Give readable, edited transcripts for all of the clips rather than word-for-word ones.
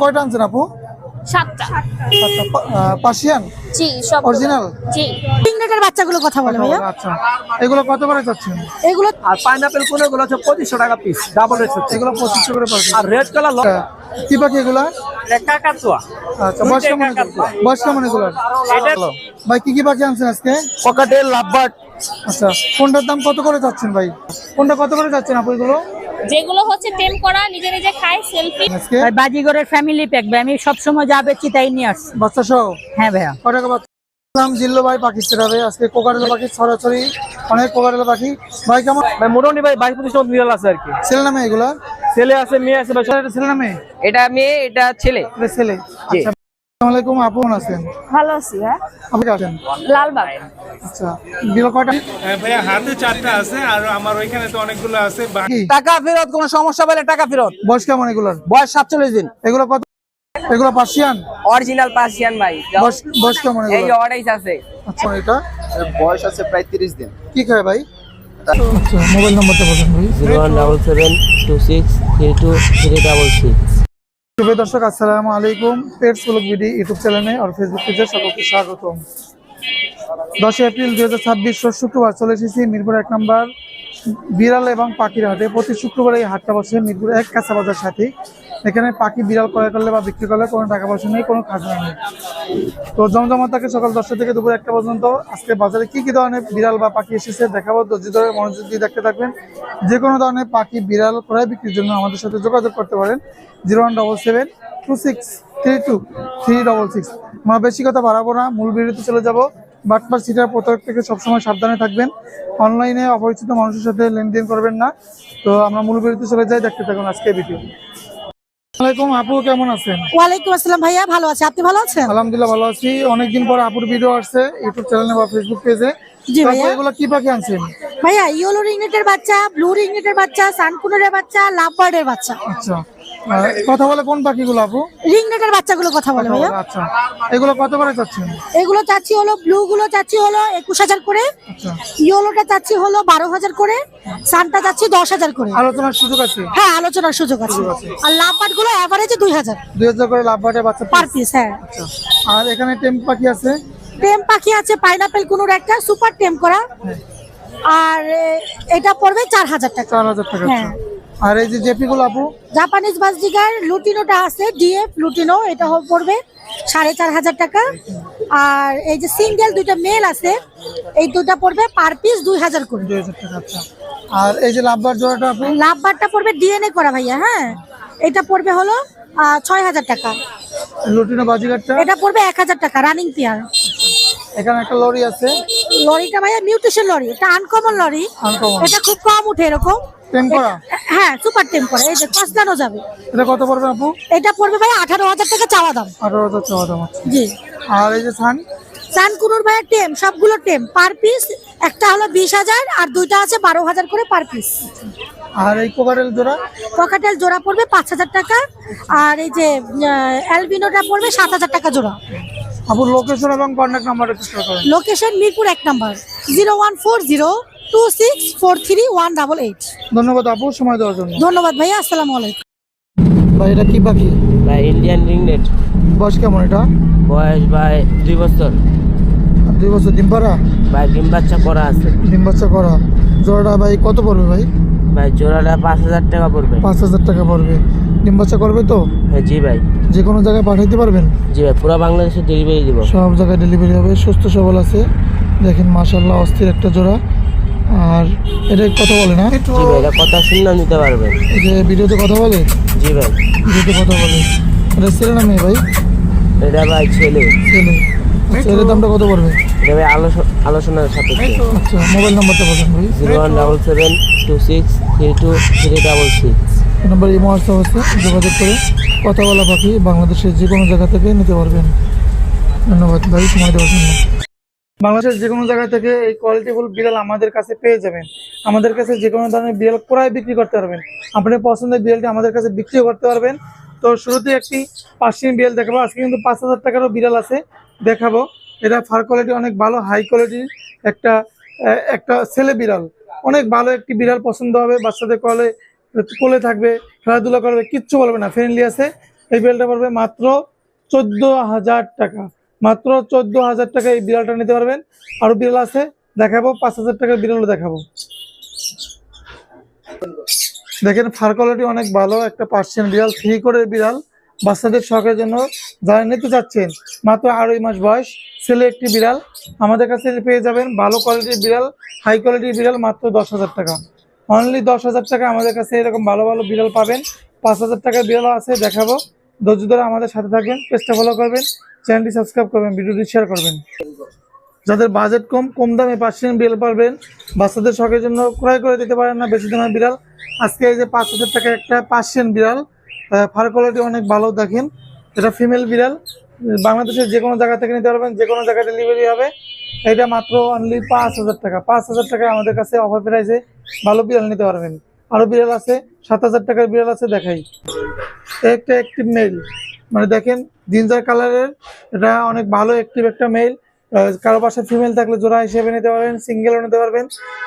কয়টা আনছেন আপু? 7টা। পার্সিয়ান জি, সব অরিজিনাল। জি। পিংনেটের বাচ্চাগুলো কথা বলে ভাইয়া। আচ্ছা, এগুলো কত করে যাচ্ছেন? এগুলো আর পাইনাপেল কোনগুলো হচ্ছে 2500 টাকা পিস, ডাবল রেট হচ্ছে। এগুলো 2500 করে পাচ্ছেন। আর রেড কালার কি পাখি এগুলা? কাকাতুয়া। আচ্ছা, বয়স কেমন এগুলো? ভাই কি কি পাখি আনছেন আজকে? পকেটের লাভবার্ড। আচ্ছা, কোনটার দাম কত করে যাচ্ছেন ভাই? কোনটা কত করে যাচ্ছেন আপু এগুলো যেগুলো হচ্ছে টেম করা নিজে নিজে খায় সেলফি। আজকে? ভাই বাজিগরের ফ্যামিলি প্যাক ভাই, আমি সবসময় যা বেচি তাই নিয়ে আসছি। বাচ্চা সহ? হ্যাঁ ভাইয়া। কয় টাকা বাচ্চা? নাম জিল্লো ভাই পাকিস্তান হবে আজকে। কোকারেলা পাখি ছড়াছড়ি, অনেক কোকারেলা পাখি। ভাই কেমন? ভাই মোটামুটি ভাই 22-25 বিড়াল আছে আর কি। ছেলে নামে এগুলা? ছেলে আছে, মেয়ে আছে ভাই। এটা ছেলে নামে? এটা মেয়ে, এটা ছেলে। এটা ছেলে। জি। আচ্ছা, আসসালামু আলাইকুম আপু, কেমন আছেন? ভালো আছি হ্যাঁ। আপনি আছেন? লালবাগ। আচ্ছা, বিল কয়টা? ভাইয়া হাতে 4টা আছে আর আমার ওইখানে তো অনেকগুলো আছে। কি? টাকা ফেরত, কোনো সমস্যা পেলে টাকা ফেরত। বয়স কেমন এগুলার? বয়স 47 দিন। এগুলো কত? এগুলো পার্সিয়ান? অরিজিনাল পার্সিয়ান ভাই। বয়স কেমন এই এগুলো? অর্ডাইস আছে। আচ্ছা, এটা বয়স আছে প্রায় 30 দিন। কি খায় ভাই? আচ্ছা, মোবাইল নাম্বারটা বলেন ভাই। 01772632366। শুভ দর্শক, আসসালামু আলাইকুম। পেটস ব্লগ ভিডি ইউটিউব চ্যানেলে আর ফেসবুক পেজে সকলকে স্বাগতম। 10 এপ্রিল 2026 শুক্রবার চলে এসেছি মিরপুর 1 নম্বর বিড়াল এবং পাখির হাটে। প্রতি শুক্রবার এই হাটটা বসে মিরপুর 1 কাঁচা বাজার সাথে। এখানে পাখি বিড়াল ক্রয় করলে বা বিক্রি করলে কোনো টাকা পয়সা নেই, কোনো খাজনা নেই। তো জমজমা থাকে সকাল 10টা থেকে দুপুর 1টা পর্যন্ত। আজকে বাজারে কি কি ধরনের বিড়াল বা পাখি এসেছে দেখাবো। ধৈর্য ধরে মনোযোগ দিয়ে দেখতে থাকবেন। যে কোনো ধরনের পাখি বিড়াল ক্রয় বিক্রির জন্য আমাদের সাথে যোগাযোগ করতে পারেন 01772632366। আমরা বেশি কথা বাড়াবো না, মূল ভিডিওতে চলে যাব। বাটপার সিটার প্রত্যেক থেকে সবসময় সাবধানে থাকবেন। অনলাইনে অপরিচিত মানুষের সাথে লেনদেন করবেন না। তো আমরা মূল ভিডিওতে চলে যাই, দেখতে থাকুন আজকে ভিডিও। আসসালামাইকুম আপু, কেমন আছেন? ওয়ালাইকুম আসসালাম ভাইয়া, ভালো আছে, আপনি ভালো আছেন? আলহামদুলিল্লাহ ভালো আছি। অনেকদিন পর আপুর ভিডিও আসছে ইউটিউব চ্যানেলে বা ফেসবুক পেজে। জি ভাইয়া। এগুলো কি পাখি আনছেন? ভাইয়া ইয়েলো রিংনেটের বাচ্চা, ব্লু রিংনেটের বাচ্চা, সানকুনের বাচ্চা, লাভবার্ডের বাচ্চা। আচ্ছা, কথা বলে কোন পাখিগুলো আপু? রিংনেটের বাচ্চাগুলো কথা বলে ভাইয়া। আচ্ছা, এগুলো কত করে চাচ্ছেন? এগুলো চাচ্ছি হলো, ব্লু গুলো চাচ্ছি হলো 21,000 করে, আচ্ছা, ইয়েলোটা চাচ্ছি হলো 12,000 করে, সানটা চাচ্ছি 10,000 করে। আলোচনার সুযোগ আছে? হ্যাঁ, আলোচনার সুযোগ আছে। আর লাভবার্ড গুলো এভারেজে 2,000 2000 করে লাভ বাটে বাচ্চা পার পিস। হ্যাঁ, আচ্ছা, আর এখানে টেম পাখি আছে? টেম পাখি আছে, পাইনাপেল কোনোর একটা সুপার টেম করা। আর এটা পড়বে 4,000 টাকা। 4000 টাকা। হ্যাঁ। আর এই যে জেপি গুলো আপু? জাপানিজ বাসডিগার লুটিনোটা আছে, ডিএফ লুটিনো, এটা পড়বে 4,500 টাকা। আর এই যে সিঙ্গেল দুইটা মেল আছে, এই দুইটা পড়বে পার পিস 2,000 করে। 2000 টাকা। আচ্ছা, আর এই যে লাভবার জোড়াটা আপু? লাভবারটা পড়বে ডিএনএ করা ভাইয়া। হ্যাঁ, এটা পড়বে হলো 6,000 টাকা। লুটিনো বাজিগারটা? এটা পড়বে 1,000 টাকা রানিং পেয়ার। এখানে একটা লরি আছে। লরিটা ভাইয়া মিউটেশন লরি, এটা আনকমন লরি। Uncommon। এটা খুব কম উঠে এরকম। টেম করা? হ্যাঁ, সুপার টেম করা, এই যে কসলানো যাবে। এটা কত পড়বে আপু? এটা পড়বে ভাইয়া 18,000 টাকা চাওয়া দাম। 18,000 চাওয়া দাম। আচ্ছা, জি। আর এই যে সান? সানকুনুর ভাইয়া টেম, সবগুলো টেম পার পিস। একটা হলো 20,000 আর দুইটা আছে 12,000 করে পার পিস। আর এই কোকারেল জোড়া? পকেটেল জোড়া পড়বে 5,000 টাকা। আর এই যে অ্যালবিনোটা পড়বে 7,000 টাকা জোড়া। আপু লোকেশন এবং কন্ট্যাক্ট নাম্বার একটু শেয়ার করেন। Location Mirpur 1 number, 01402643188। ধন্যবাদ আপু সময় দেওয়ার জন্য। ধন্যবাদ ভাইয়া, আসসালামু আলাইকুম। ভাই এটা কি পাখি? ভাই ইন্ডিয়ান রিংনেট। বয়স কেমন এটা? বয়স ভাই 2 বছর। 2 বছর। ডিম পাড়া? ভাই ডিম বাচ্চা করা আছে। ডিম বাচ্চা করা। জোড়াটা ভাই কত পড়বে ভাই? ভাই জোড়াটা 5,000 টাকা পড়বে। 5,000 টাকা পড়বে। ডিম বাচ্চা করবে তো? হ্যাঁ জি ভাই। যে কোনো জায়গায় পাঠাইতে পারবেন? জি ভাই, পুরো বাংলাদেশে ডেলিভারি দিব। সব জায়গায় ডেলিভারি হবে। সুস্থ সবল আছে, দেখেন মাশাআল্লাহ, অস্থির একটা জোড়া। আর এটা কথা বলে না? জি ভাই, এটা কথা শুনে নিতে পারবেন। এই যে ভিডিওতে কথা বলে? জি ভাই। ভিডিওতে কথা বলে। এটা ছেলে না মেয়ে ভাই? এটা ভাই ছেলে। ছেলে। আচ্ছা, এর দামটা কত পড়বে? এটা ভাই আলোচনার সাপেক্ষে। আচ্ছা, মোবাইল নাম্বারটা বলেন ভাই। 01772632366। এই নাম্বার ইমো হোয়াটসঅ্যাপ আছে, যোগাযোগ করে কথা বলা পাখি বাংলাদেশের যে কোনো জায়গা থেকে নিতে পারবেন। ধন্যবাদ ভাই সময় দেওয়ার জন্য। বাংলাদেশের যে কোনো জায়গা থেকে এই কোয়ালিটিফুল বিড়াল আমাদের কাছে পেয়ে যাবেন। আমাদের কাছে যে কোনো ধরনের বিড়াল ক্রয় বিক্রি করতে পারবেন। আপনার পছন্দের বিড়ালটি আমাদের কাছে বিক্রিও করতে পারবেন। তো শুরুতে একটি পার্সিয়ান বিড়াল দেখাবো। আজকে কিন্তু 5,000 টাকারও বিড়াল আছে, দেখাবো। এটা ফার কোয়ালিটি অনেক ভালো, হাই কোয়ালিটির একটা ছেলে বিড়াল। অনেক ভালো একটি বিড়াল, পছন্দ হবে। বাচ্চাদের কোলে থাকবে, খেলাধুলা করবে, কিচ্ছু বলবে না, ফ্রেন্ডলি আছে। এই বিড়ালটা পড়বে মাত্র 14,000 টাকা। মাত্র 14,000 টাকা এই বিড়ালটা নিতে পারবেন। আরো বিড়াল আছে, দেখাবো 5,000 টাকার বিড়ালও দেখাবো। দেখেন ফার কোয়ালিটি অনেক ভালো, একটা পার্সিয়ান বিড়াল, 3 কোরের বিড়াল, বাচ্চাদের শখের জন্য যারা নিতে চাচ্ছেন। মাত্র 2.5 মাস বয়স, ছেলে একটি বিড়াল আমাদের কাছে পেয়ে যাবেন। ভালো কোয়ালিটির বিড়াল, হাই কোয়ালিটির বিড়াল মাত্র 10,000 টাকা। অনলি 10,000 টাকা আমাদের কাছে এরকম ভালো ভালো বিড়াল পাবেন। 5,000 টাকার বিড়ালও আছে, দেখাবো। ধৈর্য ধরে আমাদের সাথে থাকবেন, পেজটা ফলো করবেন, চ্যানেলটি সাবস্ক্রাইব করবেন, ভিডিওটি শেয়ার করবেন। যাদের বাজেট কম দামে পার্সিয়ান বিড়াল পারবেন, বাচ্চাদের শখের জন্য ক্রয় করে দিতে পারেন না বেশি দামের বিড়াল, আজকে এই যে 5,000 টাকা একটা পার্সিয়ান বিড়াল, ফার কোয়ালিটি অনেক ভালো। দেখেন এটা ফিমেল বিড়াল, বাংলাদেশের যে কোনো জায়গা থেকে নিতে পারবেন, যে কোনো জায়গায় ডেলিভারি হবে। এটা মাত্র অনলি 5,000 টাকা। 5,000 টাকায় আমাদের কাছে অফার প্রাইসে ভালো বিড়াল নিতে পারবেন। আরো বিড়াল আছে, 7,000 টাকার বিড়াল আছে, দেখাই। একটা অ্যাক্টিভ মেল, মানে দেখেন জিঞ্জার কালারের, এটা অনেক ভালো অ্যাক্টিভ একটা মেল। কারো পাশে ফিমেল থাকলে জোড়া হিসেবে নিতে পারবেন, সিঙ্গেলও নিতে পারবেন,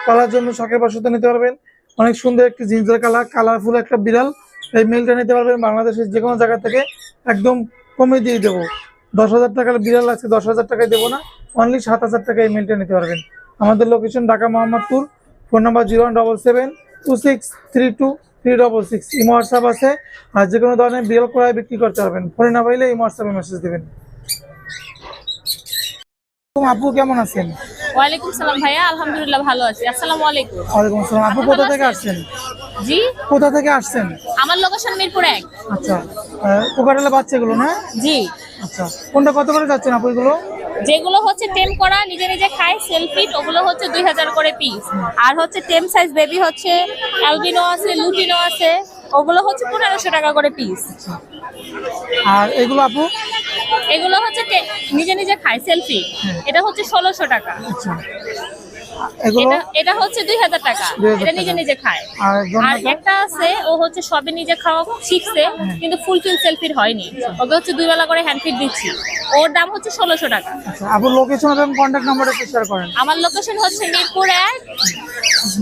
পালার জন্য শখের বশত নিতে পারবেন। অনেক সুন্দর একটি জিঞ্জার কালারফুল একটা বিড়াল, এই মেলটা নিতে পারবেন। বাংলাদেশের যে কোনো জায়গা থেকে একদম কমে দিয়ে দেবো। 10,000 টাকার বিড়াল আছে, 10,000 টাকায় দেবো না, অনলি 7,000 টাকায় এই মেলটা নিতে পারবেন। আমাদের location Dhaka Mohammadpur, phone number 01772632366। Imo WhatsApp আছে, আর যে কোনো ধরনের বিড়াল ক্রয় বিক্রি করতে পারবেন। ফোনে না পাইলে ইমো হোয়াটসঅ্যাপে মেসেজ দেবেন। আপু কেমন আছেন? ওয়ালাইকুম সালাম ভাইয়া, আলহামদুলিল্লাহ ভালো আছি। আসসালামু আলাইকুম। ওয়ালাইকুম আসসালাম। আপু কোথা থেকে আসছেন? জি, কোথা থেকে আসছেন? আমার লোকেশন মিরপুর 1। আচ্ছা, কোকাটেলের বাচ্চাগুলো না? জি, আচ্ছা, কোনটা কত করে যাচ্ছেন আপু এগুলো? যেগুলো হচ্ছে টেম করা নিজে নিজে খায় সেলফিট, ওগুলো হচ্ছে 2,000 করে পিস। আর হচ্ছে টেম সাইজ বেবি হচ্ছে অ্যালবিনো আছে, লুটিনো আছে, ওগুলো হচ্ছে 1,500 টাকা করে পিস। আর এগুলো আপু? এগুলো হচ্ছে নিজে নিজে খায় সেলফি, এটা হচ্ছে 1,600 টাকা। আচ্ছা, এগুলো এটা হচ্ছে 2,000 টাকা, 2,000 এটা নিজে টাকা। নিজে খায়। আর আর জন্মটা? একটা আছে, ও হচ্ছে সবে নিজে খাওয়া শিখছে কিন্তু ফুলফিল সেলফির হয়নি, ওকে হচ্ছে 2 বেলা করে হ্যান্ড ফিড দিচ্ছি, ওর দাম হচ্ছে 1,600 টাকা। আচ্ছা, আপু লোকেশন এবং কন্ট্যাক্ট নাম্বারটা একটু শেয়ার করেন। আমার লোকেশন হচ্ছে মিরপুর 1,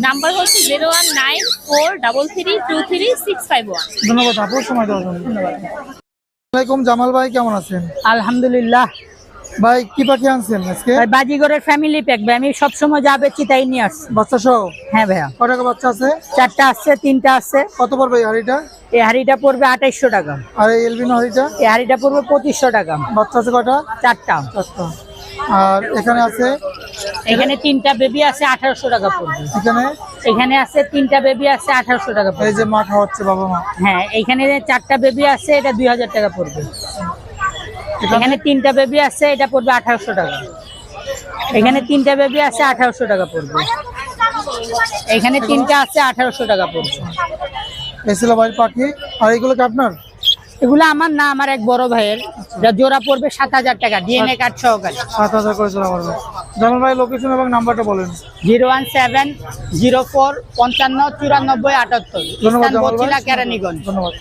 নাম্বার হচ্ছে 01943323651। ধন্যবাদ আপু সময় দেওয়ার জন্য। ধন্যবাদ। ওয়ালাইকুম, জামাল ভাই কেমন আছেন? আলহামদুলিল্লাহ। ভাই কি পাখি আনছেন আজকে? ভাই বাজিগরের ফ্যামিলি প্যাক ভাই, আমি সবসময় যা বেচি তাই নিয়ে আসছি। বাচ্চা সহ? হ্যাঁ ভাইয়া, কয় টাকা বাচ্চা আছে? 4টা আসছে, 3টা আসছে। কত পড়বে এই হাড়িটা? এই হাড়িটা পড়বে 2,800 টাকা। আর এই এলবিনো হাড়িটা? এই হাড়িটা পড়বে 2,500 টাকা। বাচ্চা আছে কয়টা? 4টা। 4টা। আর এখানে আছে? এখানে 3টা বেবি আছে, 1,800 টাকা পড়বে। এখানে? এখানে আছে 3টা বেবি আছে, 1,800 টাকা পড়বে। এই যে মা খাওয়াচ্ছে বাবা মা। হ্যাঁ, এখানে 4টা বেবি আছে, এটা 2,000 টাকা পড়বে। এখানে 3টা বেবি আছে, এটা পড়বে 1,800 টাকা। এখানে 3টা বেবি আছে, 1,800 টাকা পড়বে। এখানে 3টা আছে, 1,800 টাকা পড়বে। এই ছিল ভাই পাখি। আর এগুলো কি আপনার? এগুলো আমার না, আমার এক বড় ভাইয়ের। যা জোড়া পড়বে 7,000 টাকা, ডিএনএ কার্ড সহকারে। 7,000 করে চলা পড়বে। জামাল ভাই লোকেশন এবং নাম্বারটা বলেন। 01704559478। ধন্যবাদ জামাল ভাই। বছিলা কেরানীগঞ্জ। ধন্যবাদ।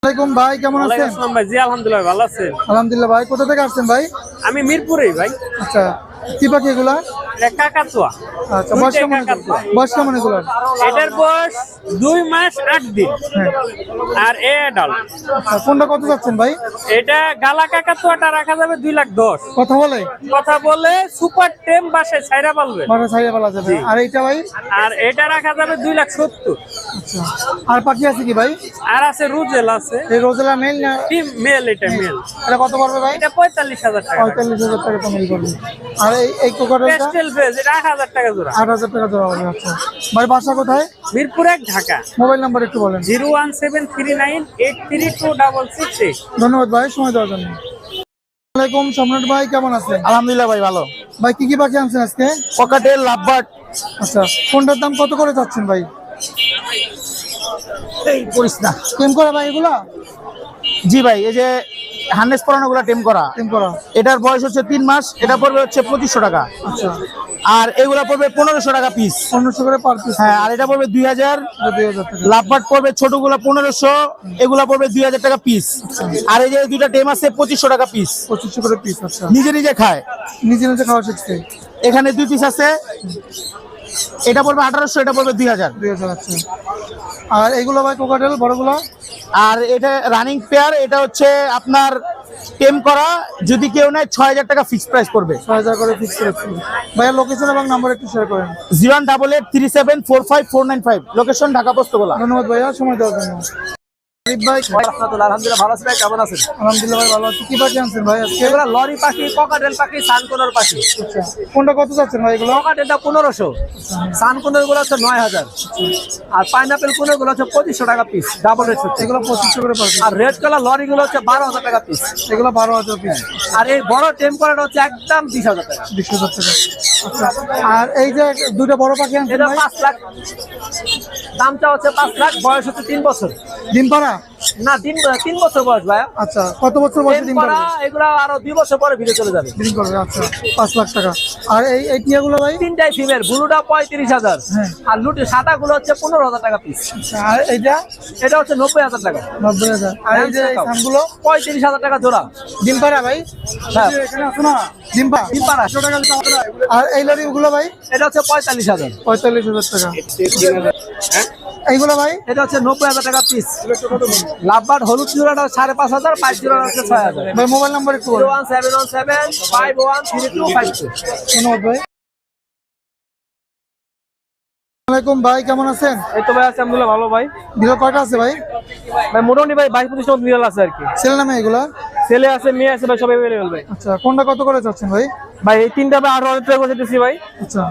ওয়ালাইকুম ভাই, কেমন আছেন? ভাই জি আলহামদুলিল্লাহ ভালো আছেন। আলহামদুলিল্লাহ ভাই, কোথা থেকে আসছেন ভাই? আমি মিরপুরেই ভাই। আচ্ছা, কি পাখি এগুলা? কাকাতুয়া, আচ্ছা, বয়স কেমন? বয়স কেমন এগুলার? এটার বয়স 2 মাস 8 দিন। হ্যাঁ। আর এ অ্যাডাল্ট। আচ্ছা, কোনটা কত যাচ্ছেন ভাই? এটা গালা কাকাতুয়াটা রাখা যাবে 2,10,000। কথা বলে? কথা বলে সুপার টেম বাসে ছাইরা পালবে। বাসা ছাইড়ে পালা যাবে। আর এইটা ভাই? আর এটা রাখা যাবে 2,70,000। আচ্ছা, আর পাখি আছে কি ভাই? আর আছে রুজেল আছে। এই রোজেলা মেল না মেল, এটা মেল। এটা কত পড়বে ভাই? এটা 45,000 টাকা। 45,000 টাকা তো মেল করবে। আর এই কোকাটেলটা? পেস্টেল ফেজ, এটা 8,000 টাকা জোড়া। 8,000 টাকা জোড়া হবে। আচ্ছা ভাই, বাসা কোথায়? মিরপুর 1 ঢাকা। মোবাইল নাম্বার একটু বলেন। 01739832668। ধন্যবাদ ভাই সময় দেওয়ার জন্য। ওয়ালাইকুম, সম্রাট ভাই কেমন আছেন? আলহামদুলিল্লাহ ভাই ভালো। ভাই কি কি পাখি আনছেন আজকে? পকেটের লাভবার্ড। আচ্ছা, কোনটার দাম কত করে চাচ্ছেন ভাই? এই করিস না। টেম করা ভাই এগুলা? জি ভাই, এই যে হার্নেস পরানো গুলা টেম করা। টেম করা। এটার বয়স হচ্ছে 3 মাস, এটা পড়বে হচ্ছে 2,500 টাকা। আচ্ছা, আর এগুলা পড়বে 1,500 টাকা পিস। 1,500 করে পার পিস। হ্যাঁ, আর এটা পড়বে 2,000। 2,000 টাকা। লাভবার্ড পড়বে ছোটগুলা 1,500, এগুলা পড়বে 2,000 টাকা পিস। আর এই যে দুইটা টেম আছে 2,500 টাকা পিস। 2,500 করে পিস। আচ্ছা, নিজে নিজে খায়। নিজে নিজে খাওয়া শিখছে। এখানে 2 পিস আছে, এটা পড়বে 1,800, এটা পড়বে 2,000। 2,000। আচ্ছা, আর এগুলো ভাই কোকাটেল বড়গুলো? আর এটা রানিং পেয়ার, এটা হচ্ছে আপনার টেম করা, যদি কেউ নেয় 6,000 টাকা ফিক্স প্রাইস পড়বে। 6,000 করে ফিক্স করেছি। ভাইয়া লোকেশন এবং নাম্বার একটু শেয়ার করেন। 01883745495, লোকেশন ঢাকা পোস্তগোলা। ধন্যবাদ ভাইয়া সময় দেওয়ার জন্য। আরিফ ভাই, আলহামদুলিল্লাহ ভালো আছে ভাই, কেমন আছেন? আলহামদুলিল্লাহ ভাই ভালো আছি। কি পাখি আনছেন ভাই আজকে? এগুলা লরি পাখি, ককাটেল পাখি, সানকোনর পাখি। আচ্ছা, কোনটা কত যাচ্ছেন ভাই এগুলো? ককাটেলটা 1500, সানকোনর গুলো হচ্ছে 9000, আর পাইনাপেল কোনর গুলো হচ্ছে 2500 টাকা পিস, ডাবল রেট হচ্ছে। এগুলো 2500 করে পাচ্ছেন। আর রেড কালার লরি গুলো হচ্ছে 12,000 টাকা পিস। এগুলো 12,000 পিস। আর এই বড় টেম করাটা হচ্ছে একদম 20,000 টাকা। 20,000 টাকা। আচ্ছা, আর এই যে দুটো বড় পাখি আনছেন এটা ভাই, 5 লাখ, দামটা হচ্ছে 5 লাখ, বয়স হচ্ছে 3 বছর। ডিম পাড়া? না, 3 বছর বয়স ভাইয়া। আচ্ছা, কত বছর বয়সে ডিম পাড়া? এগুলা আরো 2 বছর পরে ভিড়ে চলে যাবে। ডিম পাড়া, আচ্ছা 5 লাখ টাকা। আর এই টিয়াগুলো ভাই? তিনটাই ফিমেল, ব্লুটা 35,000, হ্যাঁ। আর লুটি সাদা গুলো হচ্ছে 15,000 টাকা পিস। আচ্ছা, আর এইটা? এটা হচ্ছে 90,000 টাকা। 90,000। আর এই যে এই সানগুলো? 35,000 টাকা জোড়া। ডিম পাড়া ভাই? হ্যাঁ। এখানে আছে না ডিম পাড়া? ডিম পাড়া। আর এই লরিগুলো ভাই? এটা হচ্ছে 45,000। 45,000 টাকা। এইগুলো ভাই? এটা হচ্ছে 90,000 টাকা পিস। লাভবার্ড হলুদ জোড়াটা 5,500, পাঁচ জোড়াটা হচ্ছে 6,000। ভাই মোবাইল নাম্বার একটু বলুন। 01717513252। ধন্যবাদ ভাই। আসসালামাইকুম ভাই, কেমন আছেন? এই তো ভাই আছে, আলহামদুলিল্লাহ ভালো ভাই। বিড়াল কয়টা আছে ভাই? ভাই মোটামুটি ভাই 22-25টা বিড়াল আছে আর কি। ছেলে নামে এগুলা? ছেলে আছে, মেয়ে আছে ভাই, সব অ্যাভেলেবল ভাই। আচ্ছা, কোনটা কত করে চাচ্ছেন ভাই? ভাই এই তিনটা ভাই 8,000 টাকা করে দিতেছি ভাই। আচ্ছা,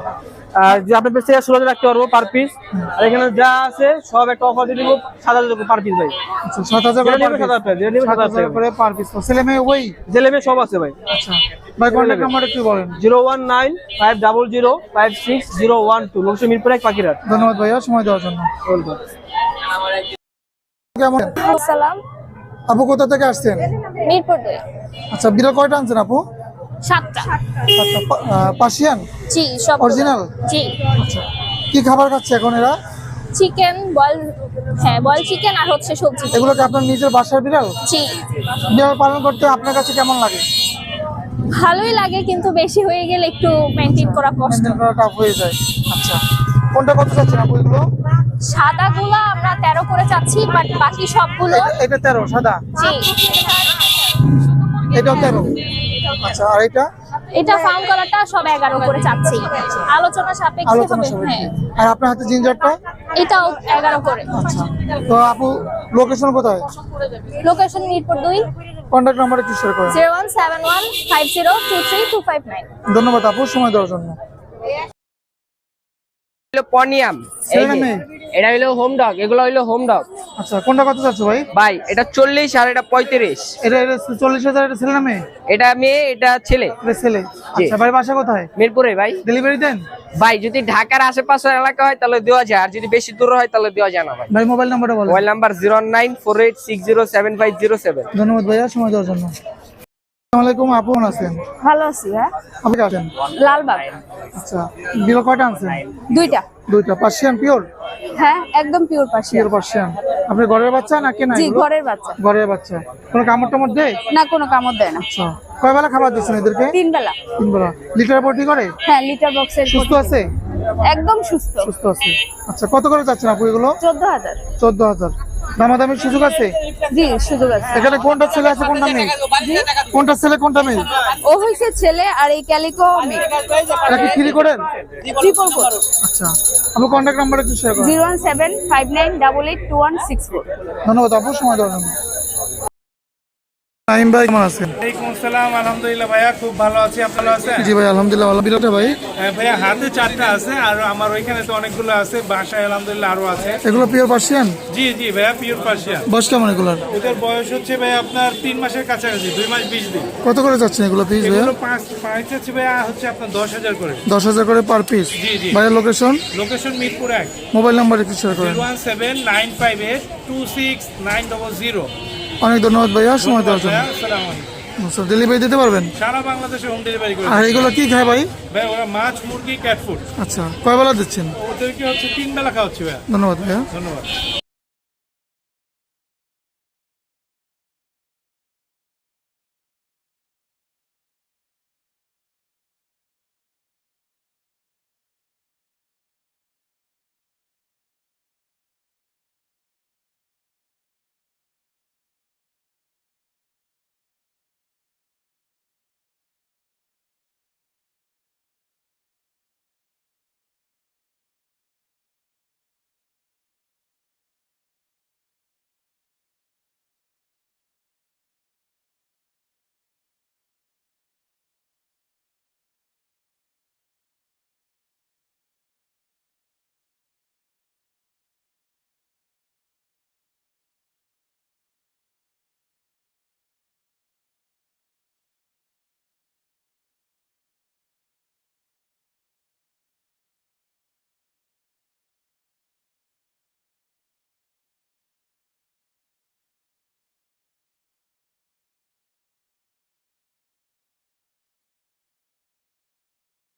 আর যে আপনার পেছনে 16,000 রাখতে পারবো পার পিস। আর এখানে যা আছে সব একটা অফার দিয়ে দিব, 7,000 পার পিস ভাই। আচ্ছা 7,000 করে যেটা নেবে 7,000 টাকা, যেটা নেবে 7,000 টাকা করে পার পিস। ছেলে মেয়ে ওই? ছেলে মেয়ে সব আছে ভাই। আচ্ছা ভাই, কন্ট্যাক্ট নাম্বার একটু বলেন। 01950056012, লোকেশন মিরপুর 1, পাখিরহাট। ধন্যবাদ ভাইয়া সময় দেওয়ার জন্য। কেমন? আসসালাম। আপু কোথা থেকে আসছেন? মিরপুর 2। আচ্ছা, বিড়াল কয়টা আনছেন আপু? 7টা। আচ্ছা, পার্সিয়ান জি, সব অরিজিনাল? জি। আচ্ছা, কি খাবার খাচ্ছে এখন এরা? চিকেন বল, হ্যাঁ বল চিকেন, আর হচ্ছে সবজি। এগুলো কি আপনার নিজের বাসার বিড়াল? জি। বিড়াল পালন করতে আপনার কাছে কেমন লাগে? ভালোই লাগে, কিন্তু বেশি হয়ে গেলে একটু মেনটেন করা কষ্ট। মেনটেন করা টাফ হয়ে যায়। আচ্ছা, কোনটা কত চাচ্ছেন আপু এগুলো? সাদাগুলো আমরা 13 করে চাচ্ছি, বাট বাকি সবগুলো এটা 13 সাদা? জি। এটাও 13? আচ্ছা, আর এটা? এটা ফাউন্ড কালারটা সব 11 করে চাচ্ছি, আলোচনা সাপেক্ষে আলোচনা হবে। সাপেক্ষে। হ্যাঁ, আর আপনার হাতে জিঞ্জারটা? এটাও 11 করে। আচ্ছা, তো আপু লোকেশন কোথায়? লোকেশন মিরপুর 2, কন্ট্যাক্ট নাম্বার একটু শেয়ার করেন। 01715023259। ধন্যবাদ আপু সময় দেওয়ার জন্য। পনিয়াম, ছেলে না মেয়ে? এটা হলো হোম ডগ, এগুলো হলো হোম ডগ আচ্ছা, কোনটা কত চাচ্ছ ভাই? ভাই। এটা 40 আর এটা 35। এটা 40,000। এটা ছেলে না মেয়ে? এটা মেয়ে, এটা ছেলে। এটা ছেলে। আচ্ছা ভাই, বাসা কোথায়? মিরপুরে ভাই। ডেলিভারি দেন? ভাই যদি ঢাকার আশেপাশের এলাকা হয় তাহলে দেওয়া যায়, আর যদি বেশি দূর হয় তাহলে দেওয়া যায় না ভাই। ভাই মোবাইল নাম্বারটা বলেন। Mobile number 09486075007। ধন্যবাদ ভাইয়া সময় দেওয়ার জন্য। আসসালামু আলাইকুম আপু, কেমন আছেন? ভালো আছি। হ্যাঁ, আপনি আছেন? লালবাগ। আচ্ছা, বিড়াল কয়টা আনছেন? 2টা। দুইটা পার্সিয়ান পিওর? হ্যাঁ, একদম পিওর পার্সিয়ান। Pure Persian. আপনি ঘরের বাচ্চা না কেনা? জি, এগুলো? ঘরের বাচ্চা। ঘরের বাচ্চা। কোনো কামড় টামড় দেয়? না, কোনো কামড় দেয় না। আচ্ছা, কয় বেলা খাবার দিচ্ছেন এদেরকে? 3 বেলা। 3 বেলা। লিটার পটি করে? হ্যাঁ, লিটার বক্সের। সুস্থ আছে? একদম সুস্থ। সুস্থ আছে। আচ্ছা, কত করে যাচ্ছেন আপু এগুলো? 14,000। 14,000। দামাদামির সুযোগ আছে? জি, সুযোগ আছে। এখানে কোনটা ছেলে আছে কোনটা মেয়ে? কোনটা ছেলে কোনটা মেয়ে? ও হইছে ছেলে, আর এই ক্যালিকো মেয়ে। এটা কি ফ্রি করেন? Triple code. আচ্ছা, আপনি কন্ট্যাক্ট নাম্বার একটু শেয়ার করুন। 01759882164। ধন্যবাদ আপু সময় দেওয়ার জন্য। নাইম ভাই কেমন আছেন? ওয়ালাইকুম আসসালাম, আলহামদুলিল্লাহ ভাইয়া খুব ভালো আছি। আপনি ভালো আছেন? জি ভাই আলহামদুলিল্লাহ ভালো। বিড়ালটা ভাই? ভাইয়া হাতে 4টা আছে, আর আমার ওইখানে তো অনেকগুলো আছে, বাসায় আলহামদুলিল্লাহ আরো আছে। এগুলো পিওর পার্সিয়ান? জি জি ভাইয়া, পিওর পার্সিয়ান। বয়স কেমন এগুলোর? এদের বয়স হচ্ছে ভাইয়া আপনার 3 মাসের কাছাকাছি, 2 মাস 20 দিন। কত করে যাচ্ছেন এগুলো পিস ভাইয়া? এগুলো 5 হচ্ছে ভাইয়া হচ্ছে আপনার 10,000 করে। 10,000 করে পার পিস? জি জি। ভাইয়ের location? Location Mirpur 1। Mobile number একটু শেয়ার করেন। 01795826900। অনেক ধন্যবাদ ভাইয়া সময় দেওয়ার জন্য। আসসালামু আলাইকুম। স্যার ডেলিভারি দিতে পারবেন? সারা বাংলাদেশে হোম ডেলিভারি করে। আর এগুলো কি খায় ভাই? ভাই ওরা মাছ, মুরগি, ক্যাট ফুড। আচ্ছা, কয় বেলা দিচ্ছেন? ওদেরকে হচ্ছে 3 বেলা খাওয়াচ্ছি ভাইয়া। ধন্যবাদ ভাইয়া। ধন্যবাদ।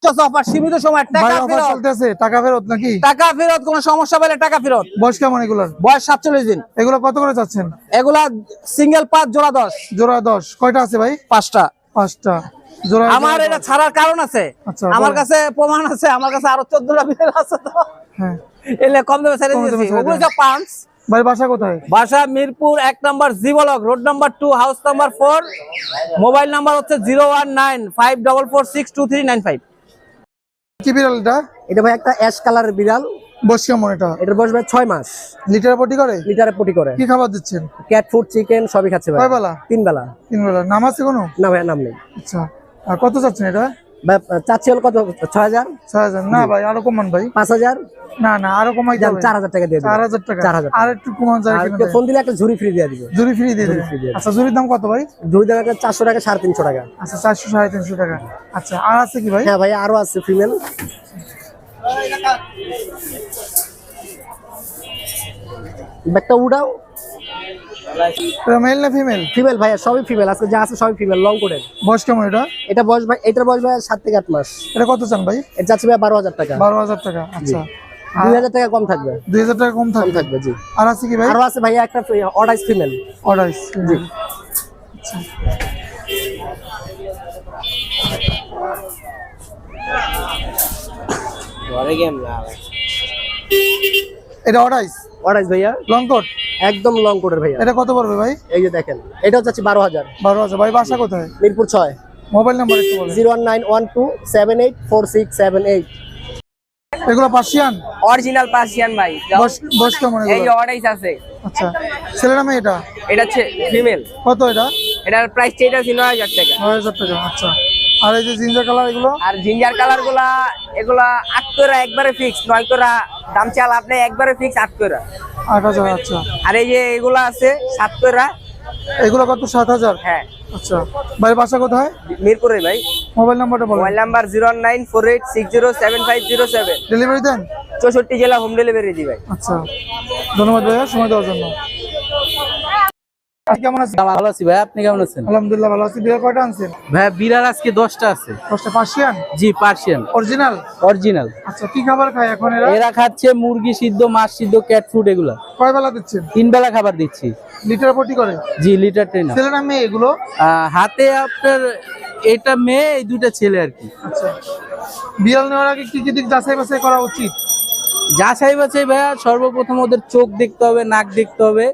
চস অফার, সীমিত সময়, ভাই টাকা অফার ফেরত, চলতেছে, টাকা ফেরত নাকি? টাকা ফেরত, কোনো সমস্যা পেলে টাকা ফেরত। বয়স কেমন এগুলোর? বয়স 47 দিন। এগুলো কত করে চাচ্ছেন? এগুলা সিঙ্গেল 5, জোড়া 10। জোড়া 10। কয়টা আছে ভাই? 5টা। 5টা জোড়া। আমার এটা ছাড়ার কারণ আছে, আচ্ছা, আমার বলেন। কাছে প্রমাণ আছে, আমার কাছে আরো 14টা বিড়াল আছে তো, হ্যাঁ এলে কম দামে ছেড়ে কম দামে দিয়েছি। ছেড়ে ওগুলো দেন। সব পাঁচ। ভাই বাসা কোথায়? বাসা মিরপুর 1 নম্বর G block, road number 2, house number 4। Mobile number হচ্ছে 01954462395। কি বিড়াল এটা? এটা ভাই একটা অ্যাশ কালারের বিড়াল। বয়স কেমন এটা? এটার বয়স ভাই 6 মাস। লিটার পটি করে? লিটারে পটি করে। কি খাবার দিচ্ছেন? ক্যাট ফুড, চিকেন সবই খাচ্ছে ভাই। কয় বেলা? 3 বেলা। 3 বেলা। নাম আছে কোনো? না ভাই নাম নেই। আচ্ছা, আর কত চাচ্ছেন এটা? ভাই চাচ্ছি হল কত? 6000। 6000 না ভাই, আরো কমান ভাই। 5000। না না, আরো কমাই যান যাবে। 4000 টাকা দিয়ে দিন। 4000 টাকা। 4000 আর একটু কমান যায় আর কিনা? ফোন দিলে একটা ঝুরি ফ্রি দিয়ে দিব। জুরি ফ্রি দিয়ে দেবে। free দিয়ে দেবে। আচ্ছা, জুরির দাম কত ভাই? ঝুরি দাম একটা 400 টাকা, 350 টাকা। আচ্ছা, 400 350 টাকা। আচ্ছা, আর আছে কি ভাই? হ্যাঁ ভাই আরো আছে ফিমেল। ব্যাগটা উড়াও। এটা মেল না ফিমেল? ফিমেল ভাইয়া, সবই ফিমেল, আজকে যা আছে সবই ফিমেল, লং কোটের। বয়স কেমন এটা? এটা বয়স ভাই, এটার বয়স ভাই 7 থেকে 8 মাস। এটা কত চান ভাই? এটা যাচ্ছে ভাই 12000 টাকা। 12000 টাকা। আচ্ছা, 2000 টাকা কম থাকবে। 2000 টাকা কম কম থাকবে। থাকবে জি। আর আছে কি ভাই? আরো আছে ভাইয়া একটা অর্ডাইস ফিমেল। অর্ডার জি। এটা অর্ডাইস অর্ডাইস ভাইয়া, লং কোট, একদম লং কোটের ভাইয়া। এটা কত পড়বে ভাই? এই যে দেখেন, এটা হচ্ছে 12000। 12000। ভাই বাসা কোথায়? মিরপুর 6, মোবাইল নাম্বার একটু বলেন। 01912784678। এগুলো পার্সিয়ান? অরিজিনাল পার্সিয়ান ভাই। বয়স কেমন এই এগুলো? অর্ডাইস আছে। আচ্ছা, ছেলে নামে এটা? এটা হচ্ছে ফিমেল। কত এটা? এটার প্রাইস চেয়ে আছে 9000 টাকা। 9000 টাকা। আচ্ছা, আর এই যে জিঞ্জার কালার এগুলো? আর জিঞ্জার কালার গুলা, এগুলা 8 করে একবারে ফিক্স, 9 করে দাম চাল আপনি একবারে ফিক্স 8 করে। 8000। আচ্ছা, আর এই যে এগুলা আছে 7 করে। এগুলো কত? 7000। হ্যাঁ, আচ্ছা, ভাই বাসা কোথায়? মিরপুরে ভাই। মোবাইল নাম্বারটা বলেন। Mobile number 09486075007। ডেলিভারি দেন? 64 জেলা হোম ডেলিভারি দি ভাই। আচ্ছা, ধন্যবাদ ভাইয়া সময় দেওয়ার জন্য। কেমন আছেন? ভালো আছি ভাই, আপনি কেমন আছেন? আলহামদুলিল্লাহ ভালো আছি। বিড়াল কয়টা আনছেন? ভাই বিড়াল আজকে 10টা আছে। 10টা পার্সিয়ান? জি পার্সিয়ান অরিজিনাল? অরিজিনাল। আচ্ছা, কি খাবার খায় এখন এরা? এরা খাচ্ছে মুরগি সিদ্ধ, মাছ সিদ্ধ, ক্যাট ফুড এগুলা। কয় বেলা দিচ্ছেন? 3 বেলা খাবার দিচ্ছি। লিটার পটি করে? জি লিটার ট্রেনার। ছেলে না মেয়ে এগুলো? হাতে আপনার এটা মেয়ে, এই দুইটা ছেলে আর কি। আচ্ছা, বিড়াল নেওয়ার আগে কি কি দিক যাচাই বাছাই করা উচিত? যাচাই বাছাই ভাইয়া, সর্বপ্রথম ওদের চোখ দেখতে হবে, নাক দেখতে হবে।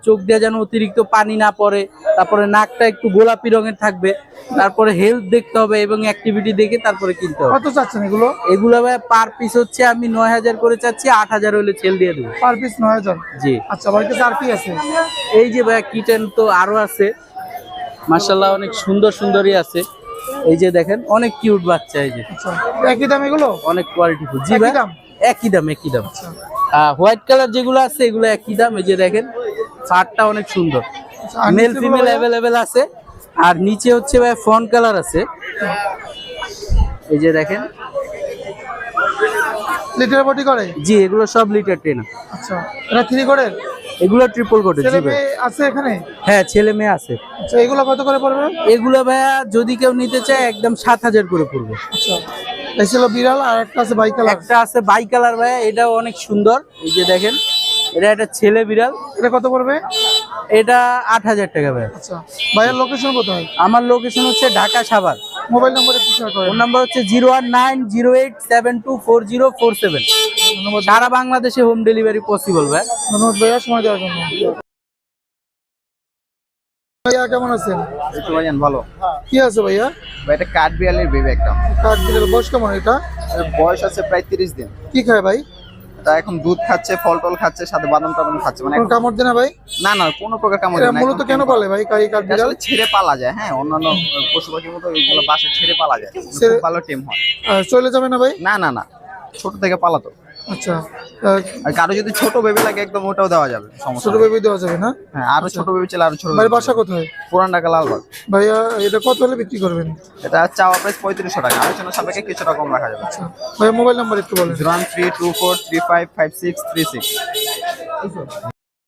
চোখ দিয়ে যেন অতিরিক্ত পানি না পড়ে, তারপরে নাকটা একটু গোলাপি রঙের থাকবে, তারপরে হেলথ দেখতে হবে এবং অ্যাক্টিভিটি দেখে তারপরে কিনতে হবে। কত চাচ্ছেন এগুলো? এগুলো ভাই পার পিস হচ্ছে আমি 9000 করে চাচ্ছি, 8000 হলে ছেল দিয়ে দেবো। Per piece 9000? জি। আচ্ছা, বাড়িতে আর কি আছে? এই যে ভাইয়া কিটেন তো আরো আছে, মাশাআল্লাহ অনেক সুন্দর সুন্দরই আছে। এই যে দেখেন অনেক কিউট বাচ্চা, এই যে আচ্ছা, একই দাম এগুলো? অনেক কোয়ালিটি ফুল। জি একই ভাই দাম? একই দাম, একই দাম। হোয়াইট কালার যেগুলো আছে এগুলো একই দাম। এই যে দেখেন ফারটা অনেক সুন্দর, আর মেল নিচেগুলো ফিমেল ভাইয়া? অ্যাভেলেবেল আছে। আর নিচে হচ্ছে ভাই ফন কালার আছে, এই যে দেখেন। লিটার পটি করে? জি এগুলো সব লিটার ট্রেনার। আচ্ছা, এটা 3 করে? এগুলো ট্রিপল কোটের। ছেলে জি ভাই মেয়ে আছে এখানে? হ্যাঁ ছেলে মেয়ে আছে। আচ্ছা, এগুলো কত করে পড়বে? এগুলো ভাইয়া যদি কেউ নিতে চায় একদম 7000 করে পড়বে। আচ্ছা, এই ছিল বিড়াল, আর একটা আছে বাই কালার। একটা আছে বাই কালার ভাইয়া, এটাও অনেক সুন্দর। এই যে দেখেন, এটা একটা ছেলে বিড়াল। এটা কত পড়বে? এটা 8000 টাকা ভাইয়া। আচ্ছা, ভাইয়ের লোকেশন কোথায়? আমার লোকেশন হচ্ছে ঢাকা সাভার। মোবাইল নম্বরে কি শেয়ার করেন? ফোন নাম্বার হচ্ছে 01908724047। ধন্যবাদ। সারা বাংলাদেশে হোম ডেলিভারি পসিবল ভাই। ধন্যবাদ ভাইয়া সময় দেওয়ার জন্য। ভাইয়া কেমন আছেন? একটু ভাইজান ভালো। কি আছে ভাইয়া? ভাই এটা কাঠ বিড়ালের বেবি একটা। কাঠ বিড়াল। বয়স কেমন এটা? এর বয়স আছে প্রায় 30 দিন। কি খায় ভাই? তা এখন দুধ খাচ্ছে, ফল টল খাচ্ছে, সাথে বাদাম টাদাম খাচ্ছে, মানে কোনো কামড় দেয় না ভাই? না না কোনো প্রকার কামড় এটা দেয় না। মূলত কেন পালে ভাই কাঠ বিড়াল? আসলে ছেড়ে পালা যায়, হ্যাঁ, অন্যান্য পশু পাখির মতো এগুলো বাসা ছেড়ে পালা যায়, ছেড়ে- খুব ভালো টিম হয়। চলে যাবে না ভাই? না না না, ছোট থেকে পালাতো। আচ্ছা, আর কারো যদি ছোট বেবি লাগে একদম ওটাও দেওয়া যাবে, সমস্যা ছোট নেই। বেবি দেওয়া যাবে না? হ্যাঁ, আরো ছোট বেবি চাইলে আরো ছোট ভাই baby বাসা দেওয়া কোথায়? যাবে। পুরান ঢাকা লালবাগ। ভাইয়া এটা কত হলে বিক্রি করবেন? এটা চাওয়া প্রাইস 3500 টাকা, আলোচনা সাপেক্ষে কিছুটা কম রাখা যাবে। আচ্ছা, ভাইয়া মোবাইল নাম্বার একটু বলেন। 01324355636।